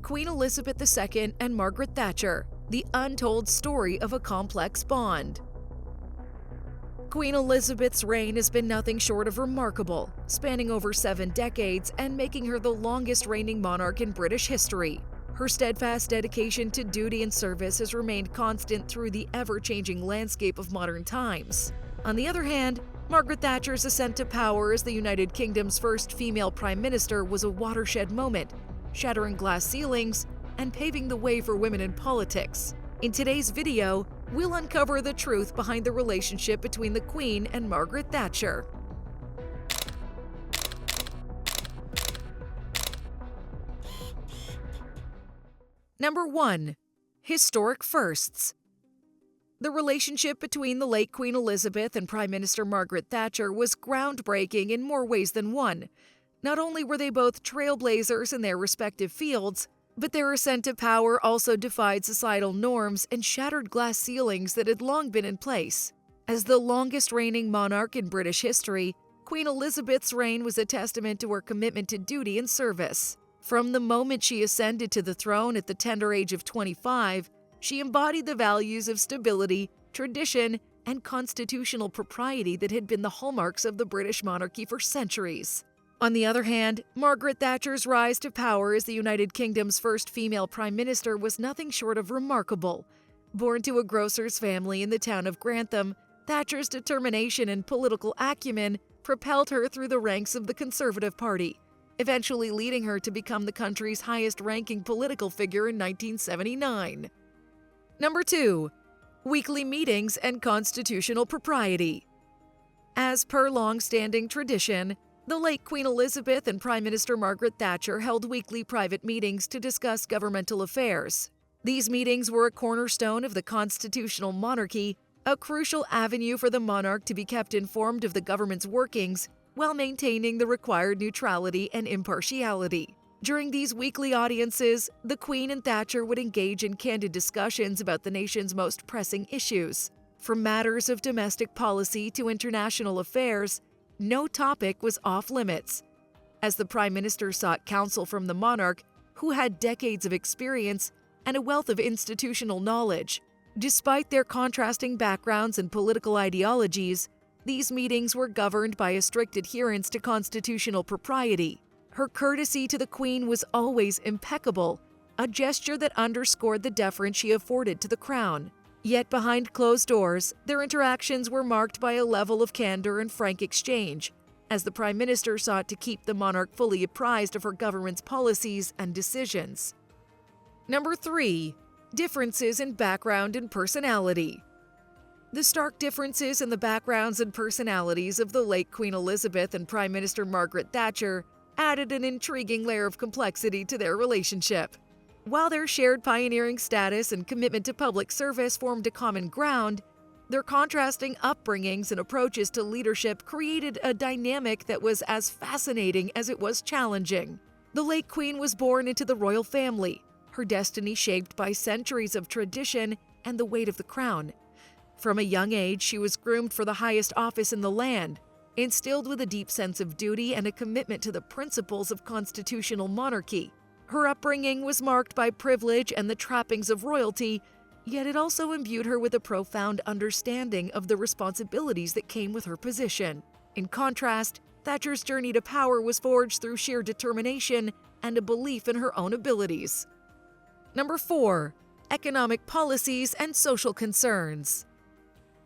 Queen Elizabeth II and Margaret Thatcher, the untold story of a complex bond. Queen Elizabeth's reign has been nothing short of remarkable, spanning over 7 decades and making her the longest reigning monarch in British history. Her steadfast dedication to duty and service has remained constant through the ever-changing landscape of modern times. On the other hand, Margaret Thatcher's ascent to power as the United Kingdom's first female prime minister was a watershed moment, shattering glass ceilings and paving the way for women in politics. In today's video, we'll uncover the truth behind the relationship between the Queen and Margaret Thatcher. Number 1. Historic firsts. The relationship between the late Queen Elizabeth and Prime Minister Margaret Thatcher was groundbreaking in more ways than one. Not only were they both trailblazers in their respective fields, but their ascent to power also defied societal norms and shattered glass ceilings that had long been in place. As the longest reigning monarch in British history, Queen Elizabeth's reign was a testament to her commitment to duty and service. From the moment she ascended to the throne at the tender age of 25, she embodied the values of stability, tradition, and constitutional propriety that had been the hallmarks of the British monarchy for centuries. On the other hand, Margaret Thatcher's rise to power as the United Kingdom's first female prime minister was nothing short of remarkable. Born to a grocer's family in the town of Grantham, Thatcher's determination and political acumen propelled her through the ranks of the Conservative Party, eventually leading her to become the country's highest-ranking political figure in 1979. Number 2. Weekly meetings and constitutional propriety. As per long-standing tradition, the late Queen Elizabeth and Prime Minister Margaret Thatcher held weekly private meetings to discuss governmental affairs. These meetings were a cornerstone of the constitutional monarchy, a crucial avenue for the monarch to be kept informed of the government's workings while maintaining the required neutrality and impartiality. During these weekly audiences, the Queen and Thatcher would engage in candid discussions about the nation's most pressing issues. From matters of domestic policy to international affairs, no topic was off-limits. As the Prime Minister sought counsel from the monarch, who had decades of experience and a wealth of institutional knowledge. Despite their contrasting backgrounds and political ideologies, these meetings were governed by a strict adherence to constitutional propriety. Her courtesy to the Queen was always impeccable, a gesture that underscored the deference she afforded to the crown. Yet behind closed doors, their interactions were marked by a level of candor and frank exchange, as the Prime Minister sought to keep the monarch fully apprised of her government's policies and decisions. Number 3. Differences in background and personality. The stark differences in the backgrounds and personalities of the late Queen Elizabeth and Prime Minister Margaret Thatcher added an intriguing layer of complexity to their relationship. While their shared pioneering status and commitment to public service formed a common ground, their contrasting upbringings and approaches to leadership created a dynamic that was as fascinating as it was challenging. The late Queen was born into the royal family, her destiny shaped by centuries of tradition and the weight of the crown. From a young age, she was groomed for the highest office in the land, instilled with a deep sense of duty and a commitment to the principles of constitutional monarchy. Her upbringing was marked by privilege and the trappings of royalty, yet it also imbued her with a profound understanding of the responsibilities that came with her position. In contrast, Thatcher's journey to power was forged through sheer determination and a belief in her own abilities. Number 4. Economic policies and social concerns.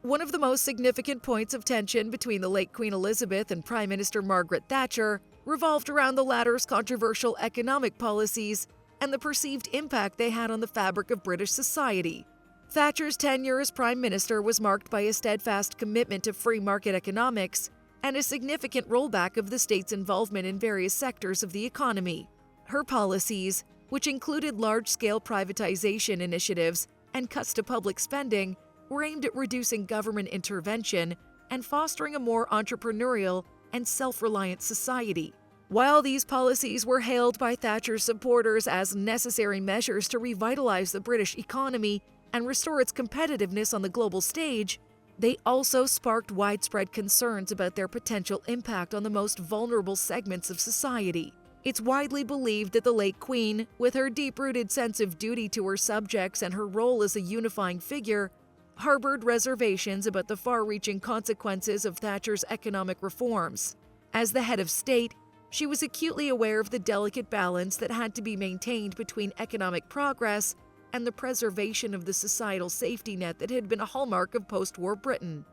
One of the most significant points of tension between the late Queen Elizabeth and Prime Minister Margaret Thatcher revolved around the latter's controversial economic policies and the perceived impact they had on the fabric of British society. Thatcher's tenure as Prime Minister was marked by a steadfast commitment to free market economics and a significant rollback of the state's involvement in various sectors of the economy. Her policies, which included large-scale privatization initiatives and cuts to public spending, were aimed at reducing government intervention and fostering a more entrepreneurial and self-reliant society. While these policies were hailed by Thatcher's supporters as necessary measures to revitalize the British economy and restore its competitiveness on the global stage, they also sparked widespread concerns about their potential impact on the most vulnerable segments of society. It's widely believed that the late Queen, with her deep-rooted sense of duty to her subjects and her role as a unifying figure, harbored reservations about the far-reaching consequences of Thatcher's economic reforms. As the head of state, she was acutely aware of the delicate balance that had to be maintained between economic progress and the preservation of the societal safety net that had been a hallmark of post-war Britain.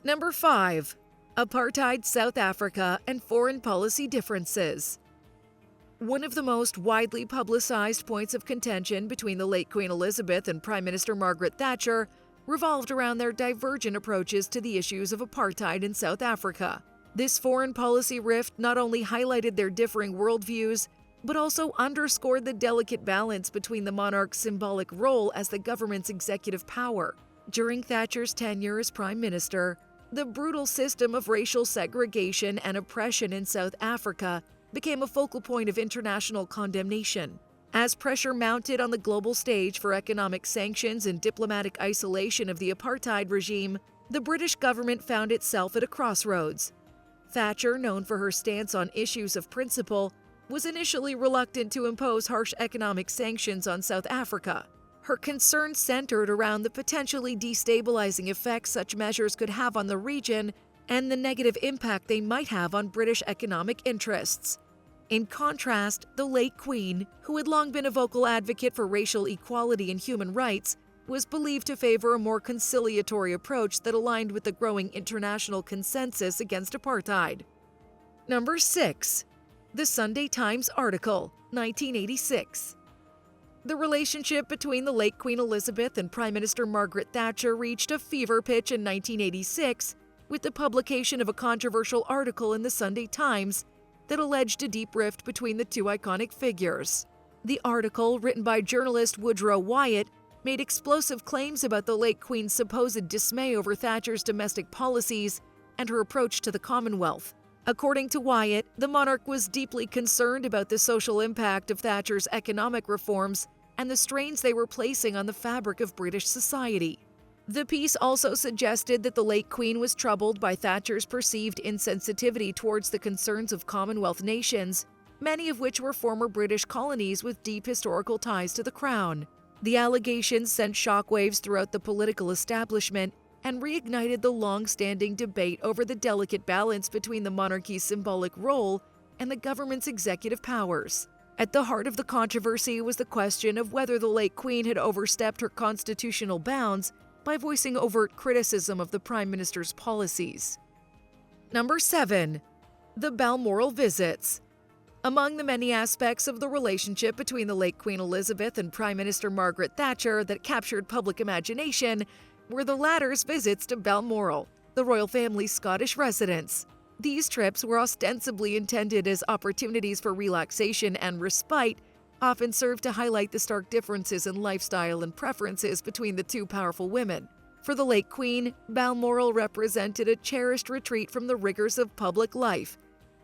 Number 5. Apartheid South Africa and foreign policy differences. One of the most widely publicized points of contention between the late Queen Elizabeth and Prime Minister Margaret Thatcher revolved around their divergent approaches to the issues of apartheid in South Africa. This foreign policy rift not only highlighted their differing worldviews, but also underscored the delicate balance between the monarch's symbolic role as the government's executive power. During Thatcher's tenure as Prime Minister, the brutal system of racial segregation and oppression in South Africa became a focal point of international condemnation. As pressure mounted on the global stage for economic sanctions and diplomatic isolation of the apartheid regime, the British government found itself at a crossroads. Thatcher, known for her stance on issues of principle, was initially reluctant to impose harsh economic sanctions on South Africa. Her concerns centered around the potentially destabilizing effects such measures could have on the region and the negative impact they might have on British economic interests. In contrast, the late Queen, who had long been a vocal advocate for racial equality and human rights, was believed to favor a more conciliatory approach that aligned with the growing international consensus against apartheid. Number 6. The Sunday Times article, 1986. The relationship between the late Queen Elizabeth and Prime Minister Margaret Thatcher reached a fever pitch in 1986 with the publication of a controversial article in the Sunday Times that alleged a deep rift between the two iconic figures. The article, written by journalist Woodrow Wyatt, made explosive claims about the late Queen's supposed dismay over Thatcher's domestic policies and her approach to the Commonwealth. According to Wyatt, the monarch was deeply concerned about the social impact of Thatcher's economic reforms and the strains they were placing on the fabric of British society. The piece also suggested that the late Queen was troubled by Thatcher's perceived insensitivity towards the concerns of Commonwealth nations, many of which were former British colonies with deep historical ties to the Crown. The allegations sent shockwaves throughout the political establishment and reignited the long-standing debate over the delicate balance between the monarchy's symbolic role and the government's executive powers. At the heart of the controversy was the question of whether the late Queen had overstepped her constitutional bounds by voicing overt criticism of the Prime Minister's policies. Number 7. The Balm Moral visits. Among the many aspects of the relationship between the late Queen Elizabeth and Prime Minister Margaret Thatcher that captured public imagination were the latter's visits to Balm Moral, the royal family's Scottish residence. These trips were ostensibly intended as opportunities for relaxation and respite, often served to highlight the stark differences in lifestyle and preferences between the two powerful women. For the late Queen, Balm Moral represented a cherished retreat from the rigors of public life,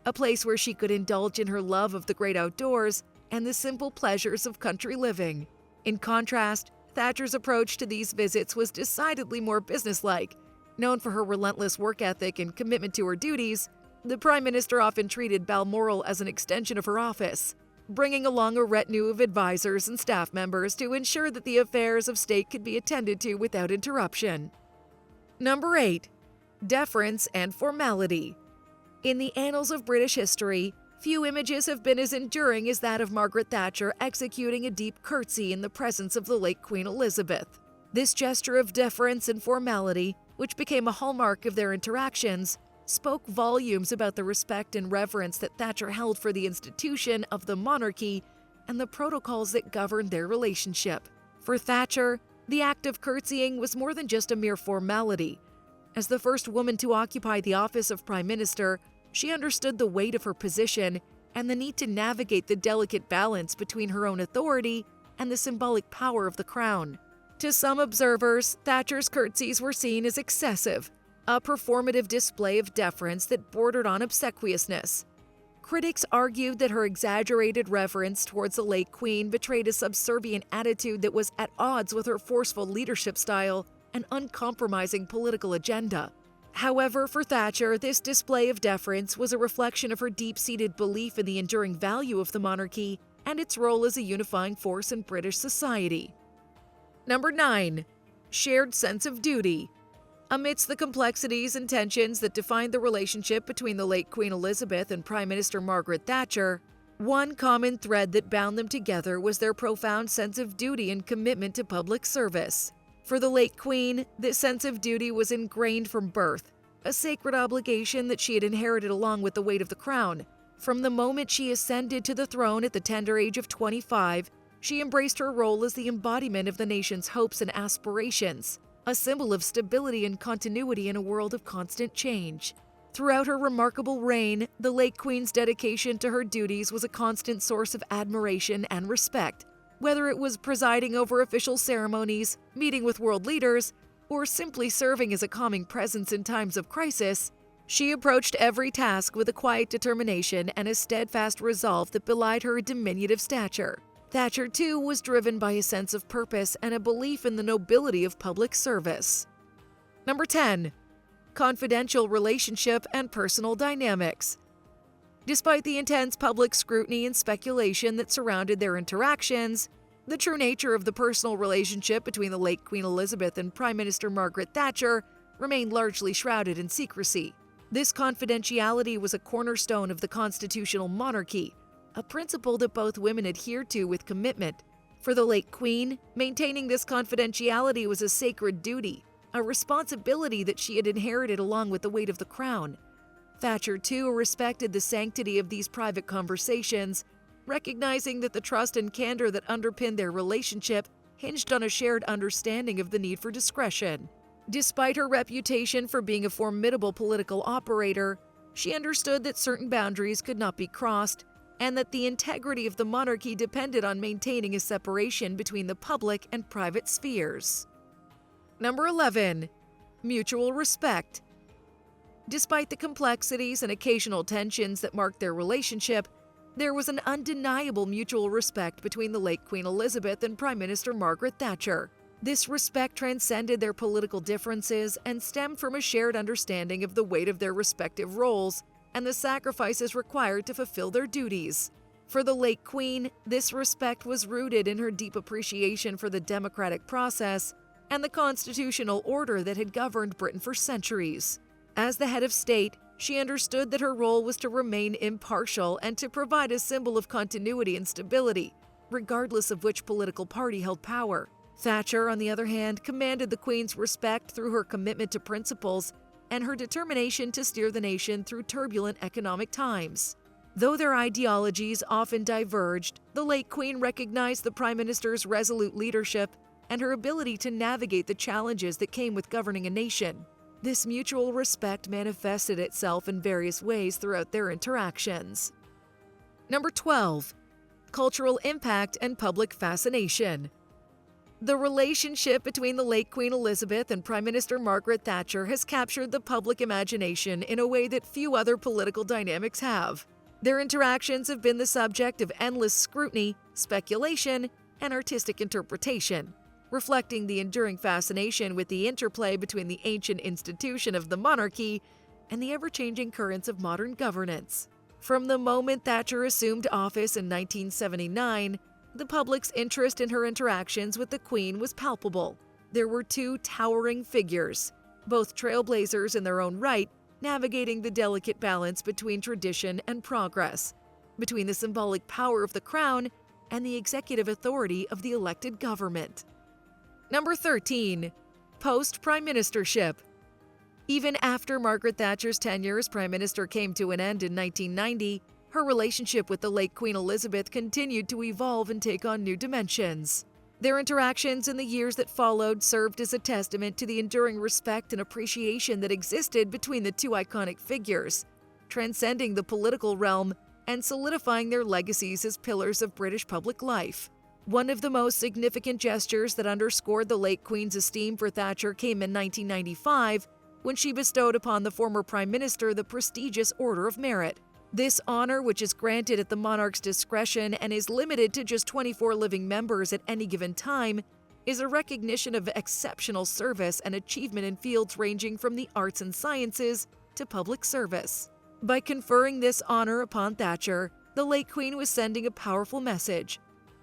a place where she could indulge in her love of the great outdoors and the simple pleasures of country living. In contrast, Thatcher's approach to these visits was decidedly more businesslike. Known for her relentless work ethic and commitment to her duties, the Prime Minister often treated Balm Moral as an extension of her office, bringing along a retinue of advisors and staff members to ensure that the affairs of state could be attended to without interruption. Number 8. Deference and formality. In the annals of British history, few images have been as enduring as that of Margaret Thatcher executing a deep curtsy in the presence of the late Queen Elizabeth. This gesture of deference and formality, which became a hallmark of their interactions, spoke volumes about the respect and reverence that Thatcher held for the institution of the monarchy and the protocols that governed their relationship. For Thatcher, the act of curtsying was more than just a mere formality. As the first woman to occupy the office of Prime Minister, she understood the weight of her position and the need to navigate the delicate balance between her own authority and the symbolic power of the crown. To some observers, Thatcher's curtsies were seen as excessive, a performative display of deference that bordered on obsequiousness. Critics argued that her exaggerated reverence towards the late Queen betrayed a subservient attitude that was at odds with her forceful leadership style and uncompromising political agenda. However, for Thatcher, this display of deference was a reflection of her deep-seated belief in the enduring value of the monarchy and its role as a unifying force in British society. Number 9. Shared sense of duty. Amidst the complexities and tensions that defined the relationship between the late Queen Elizabeth and Prime Minister Margaret Thatcher, one common thread that bound them together was their profound sense of duty and commitment to public service. For the late Queen, this sense of duty was ingrained from birth, a sacred obligation that she had inherited along with the weight of the crown. From the moment she ascended to the throne at the tender age of 25, she embraced her role as the embodiment of the nation's hopes and aspirations, a symbol of stability and continuity in a world of constant change. Throughout her remarkable reign, the late Queen's dedication to her duties was a constant source of admiration and respect. Whether it was presiding over official ceremonies, meeting with world leaders, or simply serving as a calming presence in times of crisis, she approached every task with a quiet determination and a steadfast resolve that belied her diminutive stature. Thatcher, too, was driven by a sense of purpose and a belief in the nobility of public service. Number 10. Confidential relationship and personal dynamics. Despite the intense public scrutiny and speculation that surrounded their interactions, the true nature of the personal relationship between the late Queen Elizabeth and Prime Minister Margaret Thatcher remained largely shrouded in secrecy. This confidentiality was a cornerstone of the constitutional monarchy, a principle that both women adhered to with commitment. For the late Queen, maintaining this confidentiality was a sacred duty, a responsibility that she had inherited along with the weight of the crown. Thatcher, too, respected the sanctity of these private conversations, recognizing that the trust and candor that underpinned their relationship hinged on a shared understanding of the need for discretion. Despite her reputation for being a formidable political operator, she understood that certain boundaries could not be crossed and that the integrity of the monarchy depended on maintaining a separation between the public and private spheres. Number 11. Mutual respect. Despite the complexities and occasional tensions that marked their relationship, there was an undeniable mutual respect between the late Queen Elizabeth and Prime Minister Margaret Thatcher. This respect transcended their political differences and stemmed from a shared understanding of the weight of their respective roles and the sacrifices required to fulfill their duties. For the late Queen, this respect was rooted in her deep appreciation for the democratic process and the constitutional order that had governed Britain for centuries. As the head of state, she understood that her role was to remain impartial and to provide a symbol of continuity and stability, regardless of which political party held power. Thatcher, on the other hand, commanded the Queen's respect through her commitment to principles and her determination to steer the nation through turbulent economic times. Though their ideologies often diverged, the late Queen recognized the Prime Minister's resolute leadership and her ability to navigate the challenges that came with governing a nation. This mutual respect manifested itself in various ways throughout their interactions. Number 12. Cultural impact and public fascination. The relationship between the late Queen Elizabeth and Prime Minister Margaret Thatcher has captured the public imagination in a way that few other political dynamics have. Their interactions have been the subject of endless scrutiny, speculation, and artistic interpretation, reflecting the enduring fascination with the interplay between the ancient institution of the monarchy and the ever-changing currents of modern governance. From the moment Thatcher assumed office in 1979, the public's interest in her interactions with the Queen was palpable. There were two towering figures, both trailblazers in their own right, navigating the delicate balance between tradition and progress, between the symbolic power of the crown and the executive authority of the elected government. Number 13. Post-Prime Ministership. Even after Margaret Thatcher's tenure as Prime Minister came to an end in 1990, her relationship with the late Queen Elizabeth continued to evolve and take on new dimensions. Their interactions in the years that followed served as a testament to the enduring respect and appreciation that existed between the two iconic figures, transcending the political realm and solidifying their legacies as pillars of British public life. One of the most significant gestures that underscored the late Queen's esteem for Thatcher came in 1995, when she bestowed upon the former Prime Minister the prestigious Order of Merit. This honor, which is granted at the monarch's discretion and is limited to just 24 living members at any given time, is a recognition of exceptional service and achievement in fields ranging from the arts and sciences to public service. By conferring this honor upon Thatcher, the late Queen was sending a powerful message,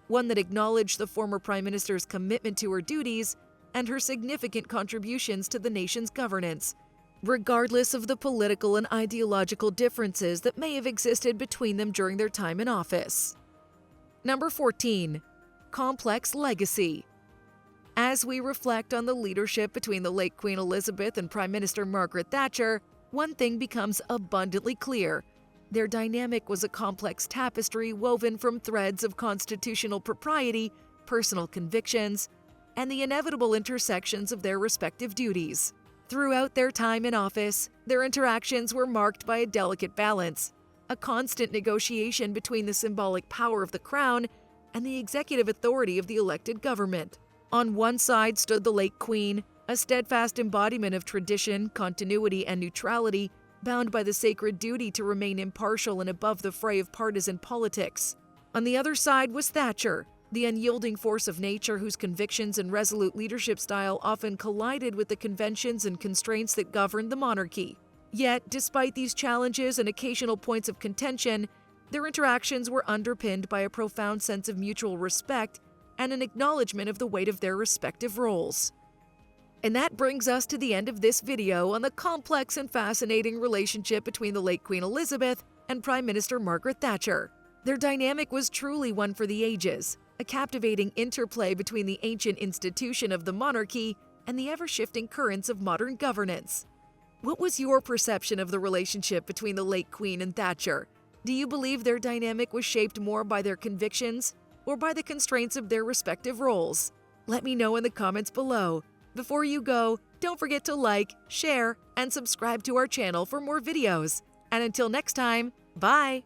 one that acknowledged the former Prime Minister's commitment to her duties and her significant contributions to the nation's governance, regardless of the political and ideological differences that may have existed between them during their time in office. Number 14. Complex legacy. As we reflect on the leadership between the late Queen Elizabeth and Prime Minister Margaret Thatcher, one thing becomes abundantly clear. Their dynamic was a complex tapestry woven from threads of constitutional propriety, personal convictions, and the inevitable intersections of their respective duties. Throughout their time in office, their interactions were marked by a delicate balance, a constant negotiation between the symbolic power of the crown and the executive authority of the elected government. On one side stood the late Queen, a steadfast embodiment of tradition, continuity, and neutrality, bound by the sacred duty to remain impartial and above the fray of partisan politics. On the other side was Thatcher, the unyielding force of nature whose convictions and resolute leadership style often collided with the conventions and constraints that governed the monarchy. Yet, despite these challenges and occasional points of contention, their interactions were underpinned by a profound sense of mutual respect and an acknowledgement of the weight of their respective roles. And that brings us to the end of this video on the complex and fascinating relationship between the late Queen Elizabeth and Prime Minister Margaret Thatcher. Their dynamic was truly one for the ages, a captivating interplay between the ancient institution of the monarchy and the ever-shifting currents of modern governance. What was your perception of the relationship between the late Queen and Thatcher? Do you believe their dynamic was shaped more by their convictions or by the constraints of their respective roles? Let me know in the comments below. Before you go, don't forget to like, share, and subscribe to our channel for more videos. And until next time, bye!